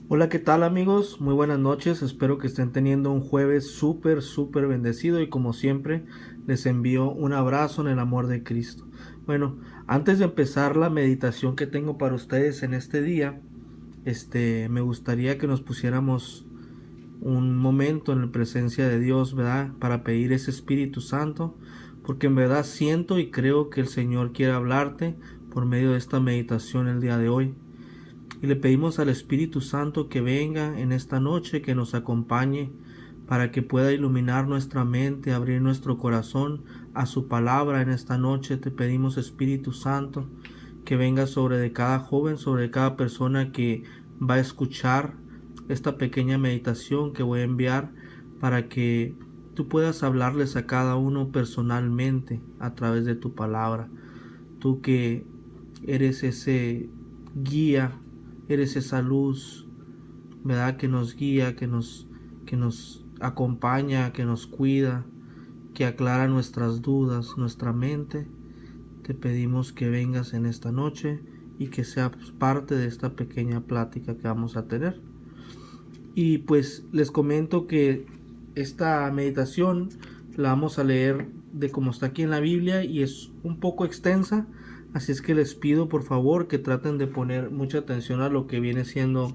Hola, ¿qué tal amigos? Muy buenas noches, espero que estén teniendo un jueves súper bendecido y como siempre les envío un abrazo en el amor de Cristo. Bueno, antes de empezar la meditación que tengo para ustedes en este día, me gustaría que nos pusiéramos un momento en la presencia de Dios, ¿verdad? Para pedir ese Espíritu Santo, porque en verdad siento y creo que el Señor quiere hablarte por medio de esta meditación el día de hoy. Y le pedimos al Espíritu Santo que venga en esta noche, que nos acompañe para que pueda iluminar nuestra mente, abrir nuestro corazón a su palabra en esta noche. Te pedimos, Espíritu Santo, que venga sobre de cada joven, sobre cada persona que va a escuchar esta pequeña meditación que voy a enviar, para que tú puedas hablarles a cada uno personalmente a través de tu palabra. Tú que eres ese guía, eres esa luz, ¿verdad? Que nos guía, que nos acompaña, que nos cuida, que aclara nuestras dudas, nuestra mente. Te pedimos que vengas en esta noche y que seas parte de esta pequeña plática que vamos a tener. Y pues les comento que esta meditación la vamos a leer de como está aquí en la Biblia y es un poco extensa, así es que les pido por favor que traten de poner mucha atención a lo que viene siendo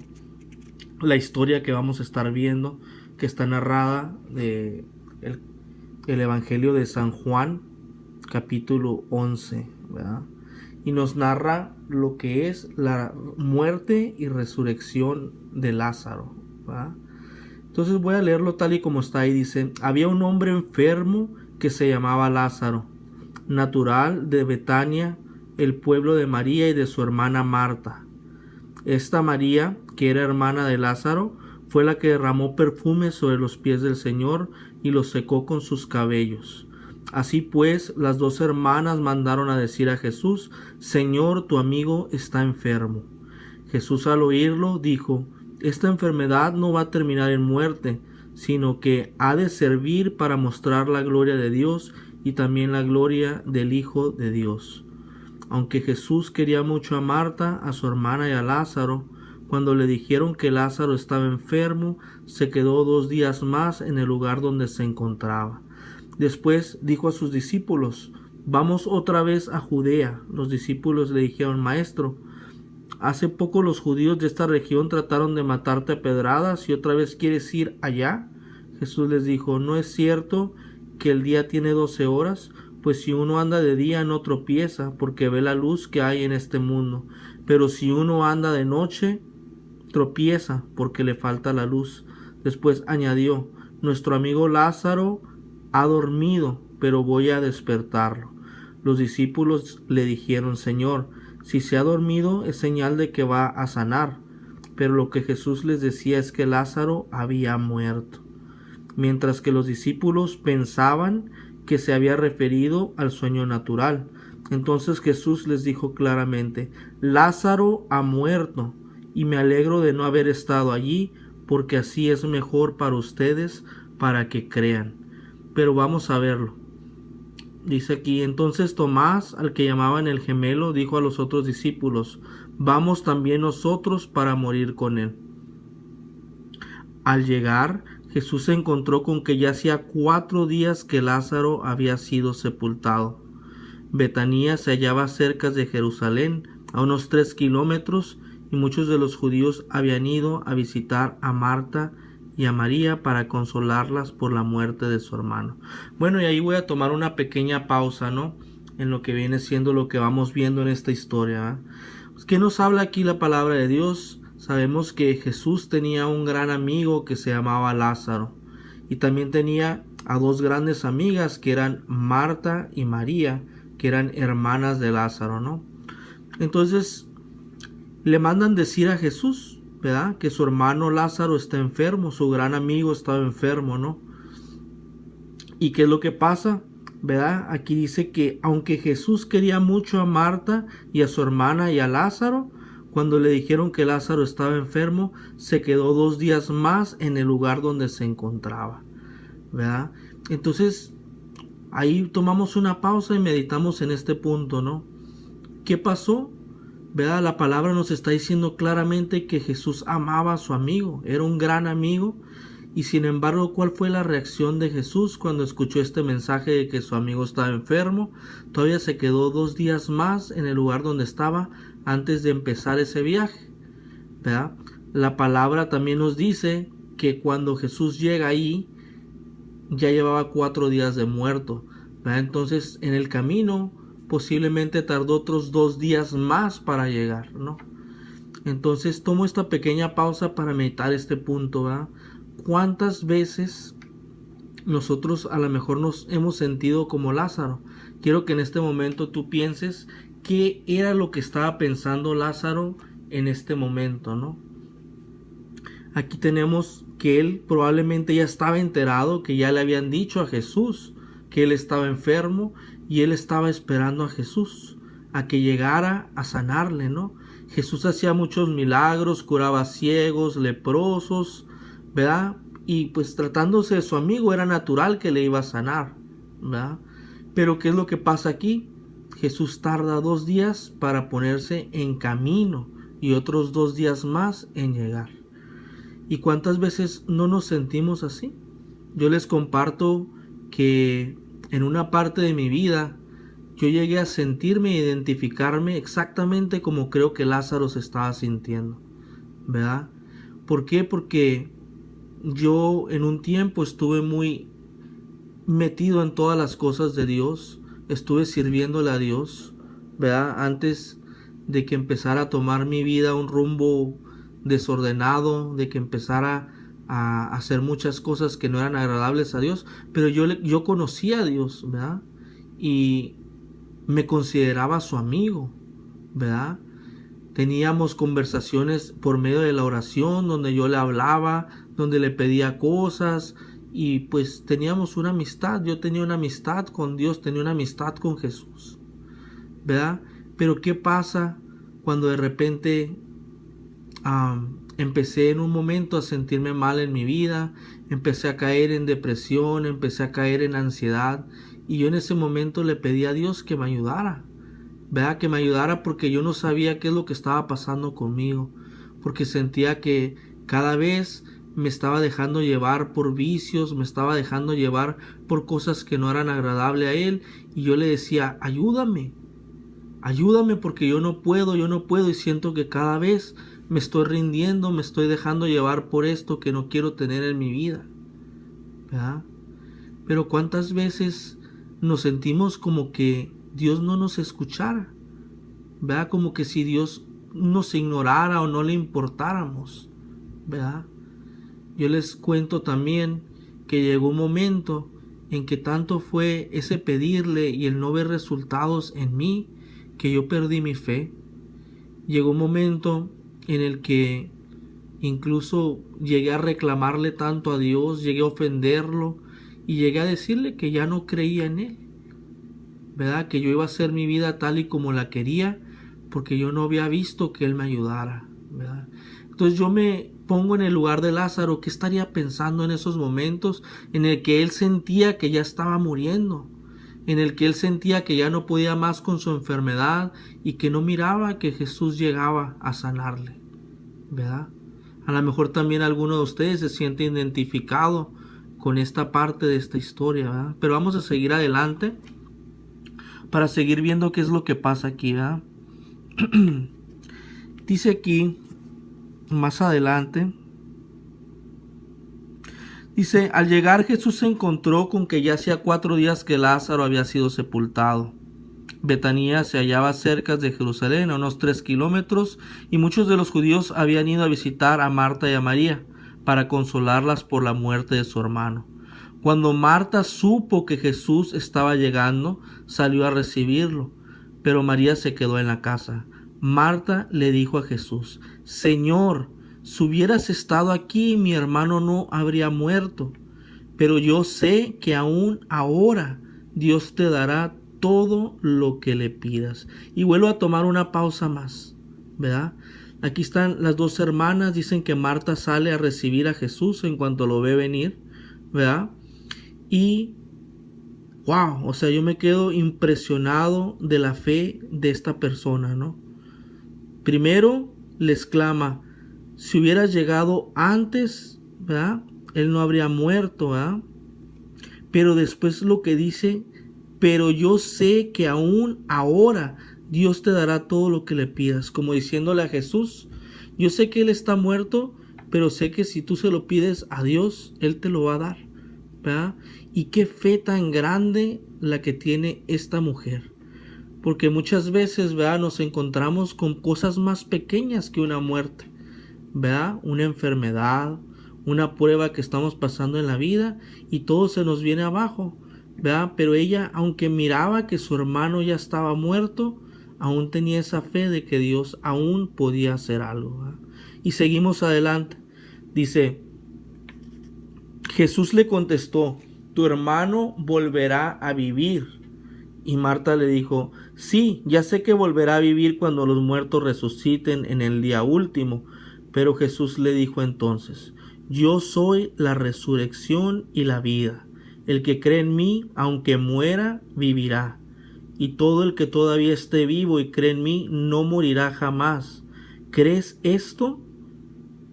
la historia que vamos a estar viendo, que está narrada de el Evangelio de San Juan, capítulo 11, ¿verdad? Y nos narra lo que es la muerte y resurrección de Lázaro, ¿verdad? Entonces voy a leerlo tal y como está ahí. Dice: había un hombre enfermo que se llamaba Lázaro, natural de Betania, el pueblo de María y de su hermana Marta. Esta María, que era hermana de Lázaro, fue la que derramó perfume sobre los pies del Señor y los secó con sus cabellos. Así pues, las dos hermanas mandaron a decir a Jesús: Señor, tu amigo está enfermo. Jesús, al oírlo, dijo: esta enfermedad no va a terminar en muerte, sino que ha de servir para mostrar la gloria de Dios y también la gloria del Hijo de Dios. Aunque Jesús quería mucho a Marta, a su hermana y a Lázaro, cuando le dijeron que Lázaro estaba enfermo, se quedó 2 días más en el lugar donde se encontraba. Después dijo a sus discípulos: vamos otra vez a Judea. Los discípulos le dijeron: Maestro, hace poco los judíos de esta región trataron de matarte a pedradas y otra vez quieres ir allá. Jesús les dijo: ¿no es cierto que el día tiene 12 horas? Pues si uno anda de día no tropieza, porque ve la luz que hay en este mundo. Pero si uno anda de noche, tropieza, porque le falta la luz. Después añadió: nuestro amigo Lázaro ha dormido, pero voy a despertarlo. Los discípulos le dijeron: Señor, si se ha dormido es señal de que va a sanar. Pero lo que Jesús les decía es que Lázaro había muerto, mientras que los discípulos pensaban que se había referido al sueño natural. Entonces Jesús les dijo claramente: Lázaro ha muerto, y me alegro de no haber estado allí, porque así es mejor para ustedes, para que crean. Pero vamos a verlo. Dice aquí: entonces Tomás, al que llamaban el gemelo, dijo a los otros discípulos: vamos también nosotros para morir con él. Al llegar, Jesús se encontró con que ya hacía 4 días que Lázaro había sido sepultado. Betania se hallaba cerca de Jerusalén, a unos 3 kilómetros, y muchos de los judíos habían ido a visitar a Marta y a María para consolarlas por la muerte de su hermano. Bueno, y ahí voy a tomar una pequeña pausa, ¿no? En lo que viene siendo lo que vamos viendo en esta historia, ¿eh? ¿Qué nos habla aquí la palabra de Dios? Sabemos que Jesús tenía un gran amigo que se llamaba Lázaro, y también tenía a dos grandes amigas que eran Marta y María, que eran hermanas de Lázaro, ¿no? Entonces le mandan decir a Jesús, ¿verdad? Que su hermano Lázaro está enfermo, su gran amigo estaba enfermo, ¿no? ¿Y qué es lo que pasa? ¿Verdad? Aquí dice que aunque Jesús quería mucho a Marta y a su hermana y a Lázaro, cuando le dijeron que Lázaro estaba enfermo, se quedó 2 días más en el lugar donde se encontraba, ¿verdad? Entonces, ahí tomamos una pausa y meditamos en este punto, ¿no? ¿Qué pasó? ¿Verdad? La palabra nos está diciendo claramente que Jesús amaba a su amigo, era un gran amigo. Y sin embargo, ¿cuál fue la reacción de Jesús cuando escuchó este mensaje de que su amigo estaba enfermo? Todavía se quedó 2 días más en el lugar donde estaba antes de empezar ese viaje, ¿verdad? La palabra también nos dice que cuando Jesús llega ahí, ya llevaba 4 días de muerto, ¿verdad? Entonces, en el camino, posiblemente tardó otros 2 días más para llegar, ¿no? Entonces, tomo esta pequeña pausa para meditar este punto, ¿verdad? ¿Cuántas veces nosotros a lo mejor nos hemos sentido como Lázaro? Quiero que en este momento tú pienses qué era lo que estaba pensando Lázaro en este momento, ¿no? Aquí tenemos que él probablemente ya estaba enterado, que ya le habían dicho a Jesús que él estaba enfermo y él estaba esperando a Jesús, a que llegara a sanarle, ¿no? Jesús hacía muchos milagros, curaba ciegos, leprosos, ¿verdad? Y pues tratándose de su amigo era natural que le iba a sanar, ¿verdad? Pero ¿qué es lo que pasa aquí? Jesús tarda 2 días para ponerse en camino y otros 2 días más en llegar. ¿Y cuántas veces no nos sentimos así? Yo les comparto que en una parte de mi vida yo llegué a sentirme e identificarme exactamente como creo que Lázaro se estaba sintiendo, ¿verdad? ¿Por qué? Porque yo en un tiempo estuve muy metido en todas las cosas de Dios, estuve sirviéndole a Dios, ¿verdad? Antes de que empezara a tomar mi vida un rumbo desordenado, de que empezara a hacer muchas cosas que no eran agradables a Dios, pero yo conocía a Dios, ¿verdad? Y me consideraba su amigo, ¿verdad? Teníamos conversaciones por medio de la oración donde yo le hablaba, donde le pedía cosas y pues teníamos una amistad. Yo tenía una amistad con Dios, tenía una amistad con Jesús, ¿verdad? Pero ¿qué pasa cuando de repente empecé en un momento a sentirme mal en mi vida, empecé a caer en depresión, empecé a caer en ansiedad y yo en ese momento le pedí a Dios que me ayudara, ¿verdad? Que me ayudara porque yo no sabía qué es lo que estaba pasando conmigo, porque sentía que cada vez me estaba dejando llevar por vicios, me estaba dejando llevar por cosas que no eran agradables a Él y yo le decía, ayúdame, ayúdame porque yo no puedo y siento que cada vez me estoy rindiendo, me estoy dejando llevar por esto que no quiero tener en mi vida, ¿verdad? Pero cuántas veces nos sentimos como que Dios no nos escuchara, ¿verdad? Como que si Dios nos ignorara o no le importáramos, ¿verdad? Yo les cuento también que llegó un momento en que tanto fue ese pedirle y el no ver resultados en mí que yo perdí mi fe. Llegó un momento en el que incluso llegué a reclamarle tanto a Dios, llegué a ofenderlo y llegué a decirle que ya no creía en Él, ¿verdad? Que yo iba a hacer mi vida tal y como la quería porque yo no había visto que Él me ayudara, ¿verdad? Entonces yo me pongo en el lugar de Lázaro. ¿Qué estaría pensando en esos momentos en el que él sentía que ya estaba muriendo? En el que él sentía que ya no podía más con su enfermedad y que no miraba que Jesús llegaba a sanarle, ¿verdad? A lo mejor también alguno de ustedes se siente identificado con esta parte de esta historia, ¿verdad? Pero vamos a seguir adelante para seguir viendo qué es lo que pasa aquí, ¿verdad? Dice aquí, más adelante, dice, al llegar Jesús se encontró con que ya hacía 4 días que Lázaro había sido sepultado. Betania se hallaba cerca de Jerusalén, a unos 3 kilómetros, y muchos de los judíos habían ido a visitar a Marta y a María para consolarlas por la muerte de su hermano. Cuando Marta supo que Jesús estaba llegando, salió a recibirlo, pero María se quedó en la casa. Marta le dijo a Jesús, Señor, si hubieras estado aquí, mi hermano no habría muerto. Pero yo sé que aún ahora Dios te dará todo lo que le pidas. Y vuelvo a tomar una pausa más, ¿verdad? Aquí están las dos hermanas, dicen que Marta sale a recibir a Jesús en cuanto lo ve venir, ¿verdad? Y wow, o sea, yo me quedo impresionado de la fe de esta persona, ¿no? Primero les clama, si hubieras llegado antes, ¿verdad?, él no habría muerto, ¿verdad? Pero después lo que dice, pero yo sé que aún ahora Dios te dará todo lo que le pidas, como diciéndole a Jesús, yo sé que Él está muerto, pero sé que si tú se lo pides a Dios, Él te lo va a dar, ¿verdad? Y qué fe tan grande la que tiene esta mujer, porque muchas veces, ¿verdad?, nos encontramos con cosas más pequeñas que una muerte, ¿verdad? Una enfermedad, una prueba que estamos pasando en la vida y todo se nos viene abajo, ¿verdad? Pero ella, aunque miraba que su hermano ya estaba muerto, aún tenía esa fe de que Dios aún podía hacer algo, ¿verdad? Y seguimos adelante. Dice, Jesús le contestó, tu hermano volverá a vivir. Y Marta le dijo, sí, ya sé que volverá a vivir cuando los muertos resuciten en el día último. Pero Jesús le dijo entonces, yo soy la resurrección y la vida. El que cree en mí, aunque muera, vivirá. Y todo el que todavía esté vivo y cree en mí, no morirá jamás. ¿Crees esto?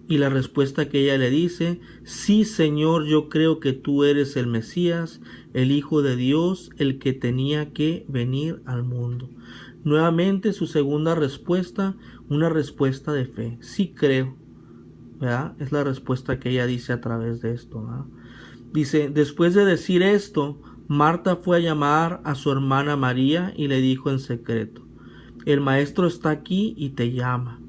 Y la respuesta que ella le dice, sí, Señor, yo creo que tú eres el Mesías, el Hijo de Dios, el que tenía que venir al mundo. Nuevamente su segunda respuesta, una respuesta de fe. Sí creo, ¿verdad? Es la respuesta que ella dice a través de esto, ¿verdad? Dice, después de decir esto, Marta fue a llamar a su hermana María y le dijo en secreto, el maestro está aquí y te llama.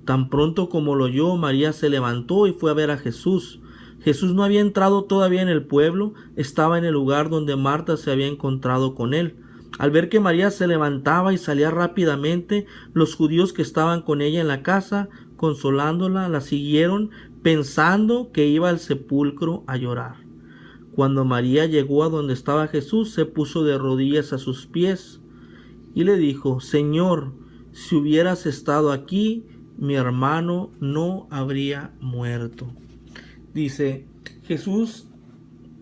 Tan pronto como lo oyó, María se levantó y fue a ver a Jesús. Jesús no había entrado todavía en el pueblo, estaba en el lugar donde Marta se había encontrado con él. Al ver que María se levantaba y salía rápidamente, los judíos que estaban con ella en la casa, consolándola, la siguieron, pensando que iba al sepulcro a llorar. Cuando María llegó a donde estaba Jesús, se puso de rodillas a sus pies y le dijo, Señor, si hubieras estado aquí, mi hermano no habría muerto. Dice, Jesús,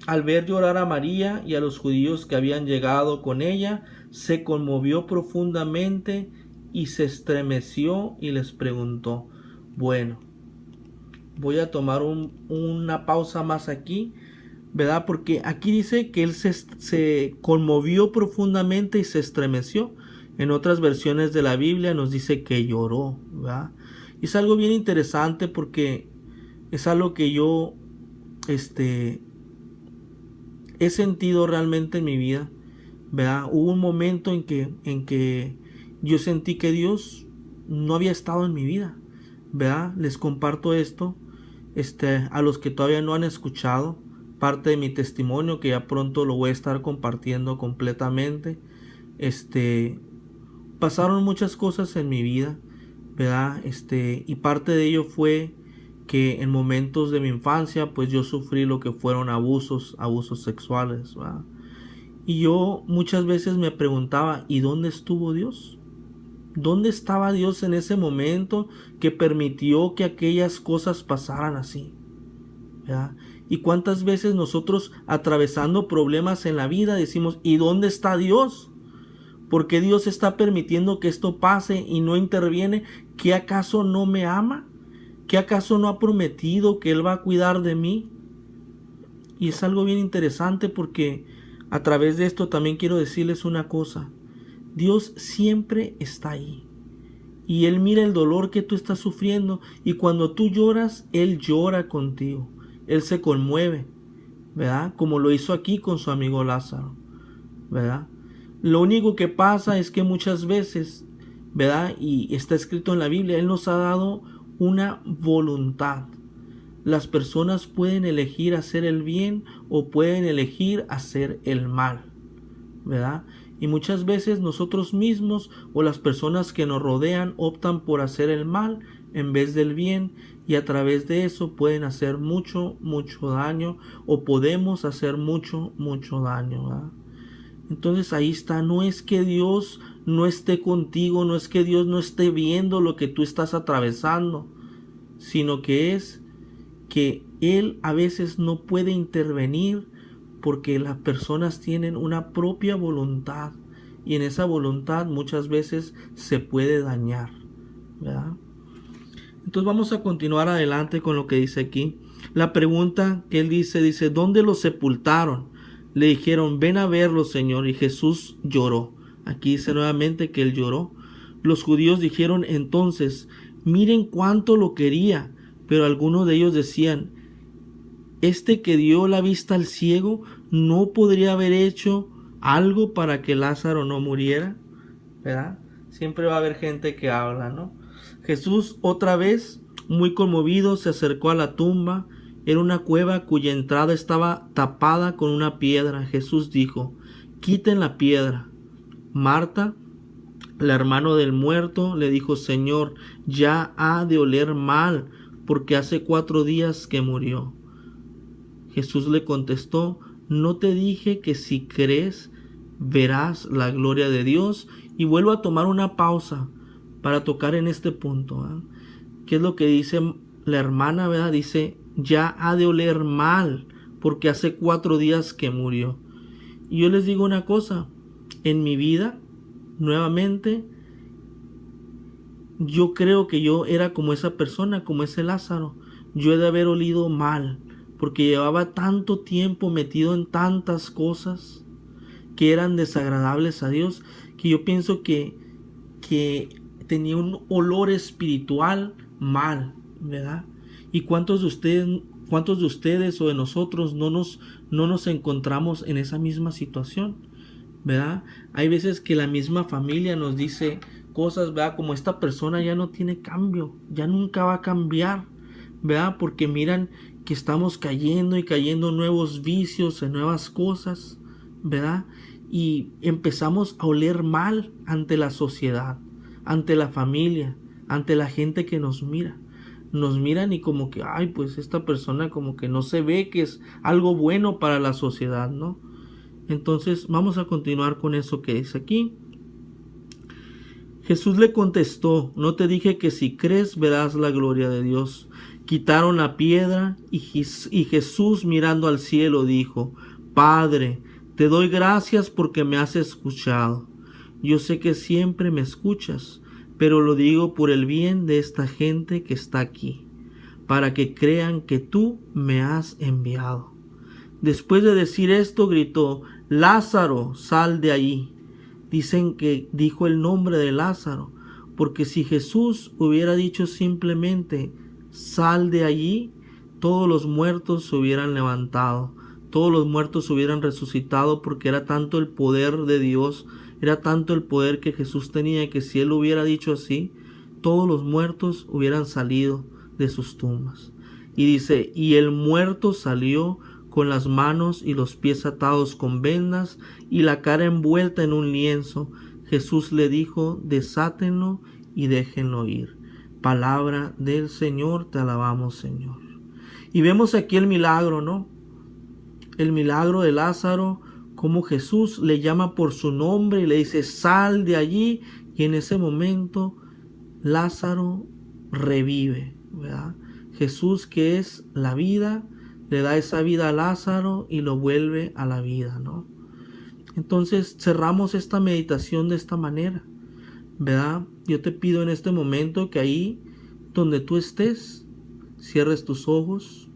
al ver llorar a María y a los judíos que habían llegado con ella, se conmovió profundamente y se estremeció y les preguntó, bueno, voy a tomar una pausa más aquí, ¿verdad? Porque aquí dice que él se conmovió profundamente y se estremeció. En otras versiones de la Biblia nos dice que lloró, ¿verdad? Y es algo bien interesante porque es algo que yo he sentido realmente en mi vida, ¿verdad? Hubo un momento en que yo sentí que Dios no había estado en mi vida, ¿verdad? Les comparto esto a los que todavía no han escuchado parte de mi testimonio, que ya pronto lo voy a estar compartiendo completamente. Pasaron muchas cosas en mi vida, ¿verdad? Y parte de ello fue que en momentos de mi infancia, pues yo sufrí lo que fueron abusos sexuales, ¿verdad? Y yo muchas veces me preguntaba, ¿y dónde estuvo Dios? ¿Dónde estaba Dios en ese momento que permitió que aquellas cosas pasaran así? ¿Verdad? Y cuántas veces nosotros atravesando problemas en la vida decimos, ¿y dónde está Dios? ¿Por qué Dios está permitiendo que esto pase y no interviene? ¿Qué acaso no me ama? ¿Qué acaso no ha prometido que Él va a cuidar de mí? Y es algo bien interesante porque a través de esto también quiero decirles una cosa. Dios siempre está ahí. Y Él mira el dolor que tú estás sufriendo. Y cuando tú lloras, Él llora contigo. Él se conmueve, ¿verdad? Como lo hizo aquí con su amigo Lázaro, ¿verdad? Lo único que pasa es que muchas veces, ¿verdad? Y está escrito en la Biblia, Él nos ha dado una voluntad. Las personas pueden elegir hacer el bien o pueden elegir hacer el mal, ¿verdad? Y muchas veces nosotros mismos o las personas que nos rodean optan por hacer el mal en vez del bien, y a través de eso pueden hacer mucho daño, o podemos hacer mucho daño, ¿verdad? Entonces ahí está, no es que Dios no esté contigo, no es que Dios no esté viendo lo que tú estás atravesando, sino que es que Él a veces no puede intervenir porque las personas tienen una propia voluntad y en esa voluntad muchas veces se puede dañar, ¿verdad? Entonces vamos a continuar adelante con lo que dice aquí. La pregunta que él dice, ¿dónde lo sepultaron? Le dijeron, ven a verlo, Señor. Y Jesús lloró. Aquí dice nuevamente que él lloró. Los judíos dijeron entonces, miren cuánto lo quería. Pero algunos de ellos decían, este que dio la vista al ciego, ¿no podría haber hecho algo para que Lázaro no muriera? ¿Verdad? Siempre va a haber gente que habla, ¿no? Jesús otra vez, muy conmovido, se acercó a la tumba. Era una cueva cuya entrada estaba tapada con una piedra. Jesús dijo, quiten la piedra. Marta, la hermana del muerto, le dijo, Señor, ya ha de oler mal, porque hace 4 días que murió. Jesús le contestó, ¿no te dije que si crees verás la gloria de Dios? Y vuelvo a tomar una pausa para tocar en este punto. ¿Qué es lo que dice la hermana? ¿Verdad? Dice, ya ha de oler mal, porque hace 4 días que murió. Y yo les digo una cosa, en mi vida, nuevamente, yo creo que yo era como esa persona, como ese Lázaro. Yo he de haber olido mal, porque llevaba tanto tiempo metido en tantas cosas que eran desagradables a Dios, que yo pienso que tenía un olor espiritual mal, ¿verdad? ¿Y cuántos de ustedes o de nosotros no nos encontramos en esa misma situación? ¿Verdad? Hay veces que la misma familia nos dice cosas, ¿verdad? Como esta persona ya no tiene cambio, ya nunca va a cambiar, ¿verdad? Porque miran que estamos cayendo y cayendo en nuevos vicios, en nuevas cosas, ¿verdad? Y empezamos a oler mal ante la sociedad, ante la familia, ante la gente que nos mira. Nos miran y como que, ay, pues esta persona como que no se ve que es algo bueno para la sociedad, ¿no? Entonces vamos a continuar con eso que dice aquí. Jesús le contestó, ¿no te dije que si crees verás la gloria de Dios? Quitaron la piedra y Jesús mirando al cielo dijo, Padre, te doy gracias porque me has escuchado. Yo sé que siempre me escuchas, pero lo digo por el bien de esta gente que está aquí, para que crean que tú me has enviado. Después de decir esto, gritó, Lázaro, sal de allí. Dicen que dijo el nombre de Lázaro, porque si Jesús hubiera dicho simplemente, sal de allí, todos los muertos se hubieran levantado, todos los muertos se hubieran resucitado, porque era tanto el poder de Dios, era tanto el poder que Jesús tenía, que si él hubiera dicho así, todos los muertos hubieran salido de sus tumbas. Y dice, y el muerto salió con las manos y los pies atados con vendas y la cara envuelta en un lienzo. Jesús le dijo, desátenlo y déjenlo ir. Palabra del Señor, te alabamos, Señor. Y vemos aquí el milagro, ¿no? El milagro de Lázaro, como Jesús le llama por su nombre y le dice, sal de allí, y en ese momento Lázaro revive, ¿verdad? Jesús, que es la vida, le da esa vida a Lázaro y lo vuelve a la vida, ¿no? Entonces cerramos esta meditación de esta manera, ¿verdad? Yo te pido en este momento que ahí donde tú estés, cierres tus ojos,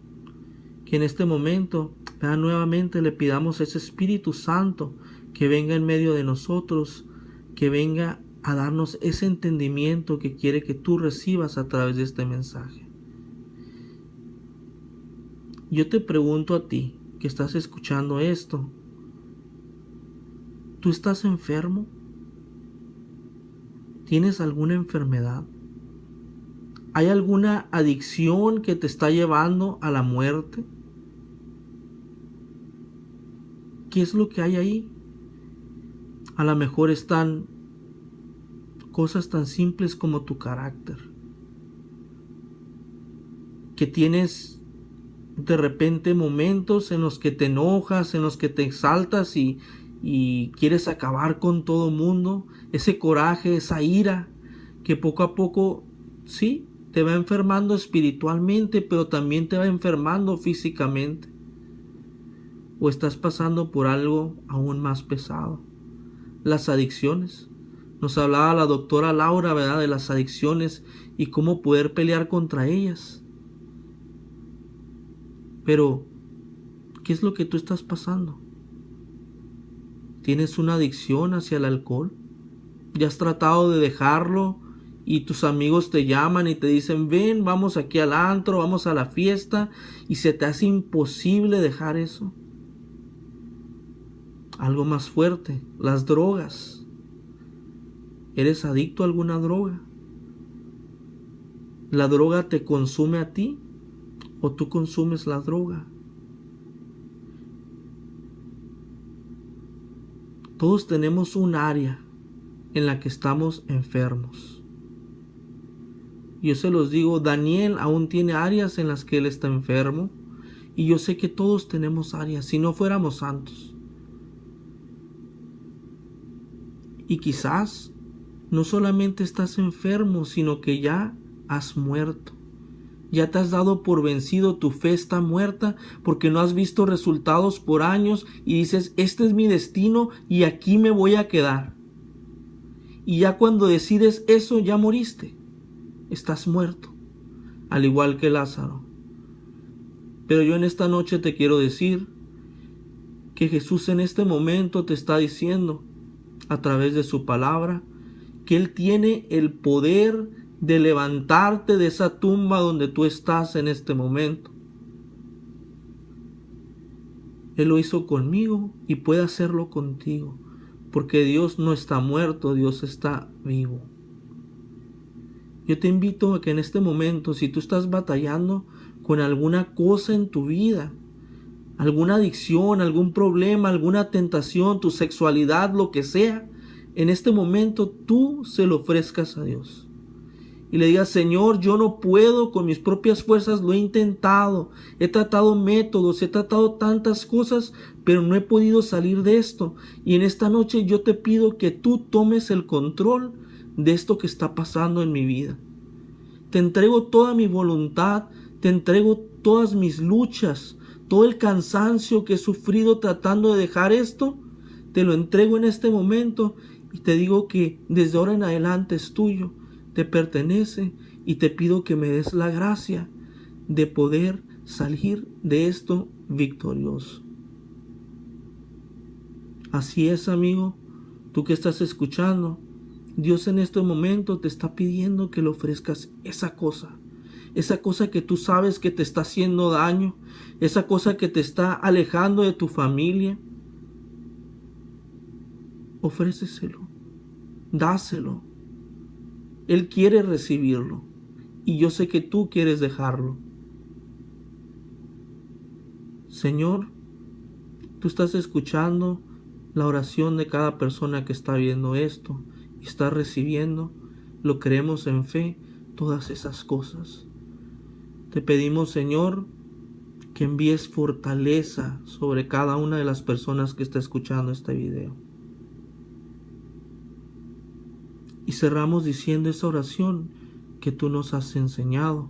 que en este momento, ¿verdad? Nuevamente le pidamos a ese Espíritu Santo que venga en medio de nosotros, que venga a darnos ese entendimiento que quiere que tú recibas a través de este mensaje. Yo te pregunto a ti que estás escuchando esto, ¿tú estás enfermo? ¿Tienes alguna enfermedad? ¿Hay alguna adicción que te está llevando a la muerte? ¿Qué es lo que hay ahí? A lo mejor están cosas tan simples como tu carácter, que tienes de repente momentos en los que te enojas, en los que te exaltas y quieres acabar con todo mundo, ese coraje, esa ira, que poco a poco, sí, te va enfermando espiritualmente, pero también te va enfermando físicamente. O estás pasando por algo aún más pesado, las adicciones. Nos hablaba la doctora Laura, ¿verdad?, de las adicciones y cómo poder pelear contra ellas. Pero, ¿qué es lo que tú estás pasando? ¿Tienes una adicción hacia el alcohol? ¿Ya has tratado de dejarlo y tus amigos te llaman y te dicen, ven, vamos aquí al antro, vamos a la fiesta, y se te hace imposible dejar eso? Algo más fuerte, las drogas. ¿Eres adicto a alguna droga? ¿La droga te consume a ti o tú consumes la droga? Todos tenemos un área en la que estamos enfermos. Yo se los digo, Daniel aún tiene áreas en las que él está enfermo, y yo sé que todos tenemos áreas, si no fuéramos santos. Y quizás no solamente estás enfermo, sino que ya has muerto. Ya te has dado por vencido, tu fe está muerta porque no has visto resultados por años y dices, este es mi destino y aquí me voy a quedar. Y ya cuando decides eso, ya moriste. Estás muerto, al igual que Lázaro. Pero yo en esta noche te quiero decir que Jesús en este momento te está diciendo, a través de su palabra, que Él tiene el poder de levantarte de esa tumba donde tú estás en este momento. Él lo hizo conmigo y puede hacerlo contigo, porque Dios no está muerto, Dios está vivo. Yo te invito a que en este momento, si tú estás batallando con alguna cosa en tu vida, alguna adicción, algún problema, alguna tentación, tu sexualidad, lo que sea, en este momento tú se lo ofrezcas a Dios. Y le digas, Señor, yo no puedo con mis propias fuerzas, lo he intentado, he tratado métodos, he tratado tantas cosas, pero no he podido salir de esto. Y en esta noche yo te pido que tú tomes el control de esto que está pasando en mi vida. Te entrego toda mi voluntad, te entrego todas mis luchas, todo el cansancio que he sufrido tratando de dejar esto, te lo entrego en este momento y te digo que desde ahora en adelante es tuyo, te pertenece, y te pido que me des la gracia de poder salir de esto victorioso. Así es, amigo, tú que estás escuchando, Dios en este momento te está pidiendo que le ofrezcas esa cosa que tú sabes que te está haciendo daño, esa cosa que te está alejando de tu familia. Ofréceselo, dáselo. Él quiere recibirlo y yo sé que tú quieres dejarlo. Señor, tú estás escuchando la oración de cada persona que está viendo esto y está recibiendo, lo creemos en fe, todas esas cosas. Te pedimos, Señor, que envíes fortaleza sobre cada una de las personas que está escuchando este video. Y cerramos diciendo esa oración que tú nos has enseñado.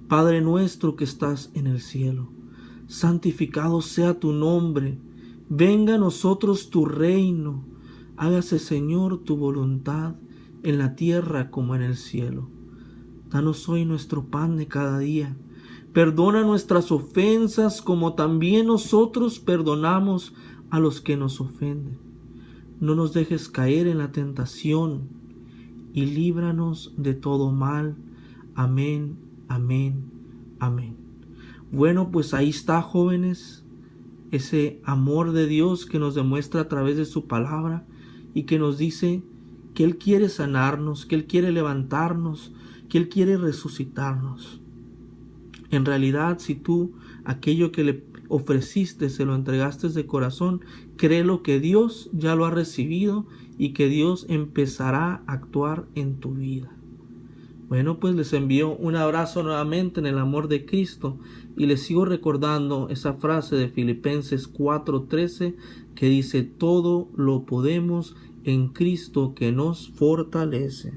Padre nuestro que estás en el cielo, santificado sea tu nombre. Venga a nosotros tu reino. Hágase, Señor, tu voluntad en la tierra como en el cielo. Danos hoy nuestro pan de cada día. Perdona nuestras ofensas como también nosotros perdonamos a los que nos ofenden. No nos dejes caer en la tentación y líbranos de todo mal. Amén, amén, amén. Bueno, pues ahí está, jóvenes, ese amor de Dios que nos demuestra a través de su palabra y que nos dice que Él quiere sanarnos, que Él quiere levantarnos, que Él quiere resucitarnos. En realidad, si tú aquello que le ofreciste, se lo entregaste de corazón, créelo que Dios ya lo ha recibido y que Dios empezará a actuar en tu vida. Bueno, pues les envío un abrazo nuevamente en el amor de Cristo y les sigo recordando esa frase de Filipenses 4:13 que dice: todo lo podemos en Cristo que nos fortalece.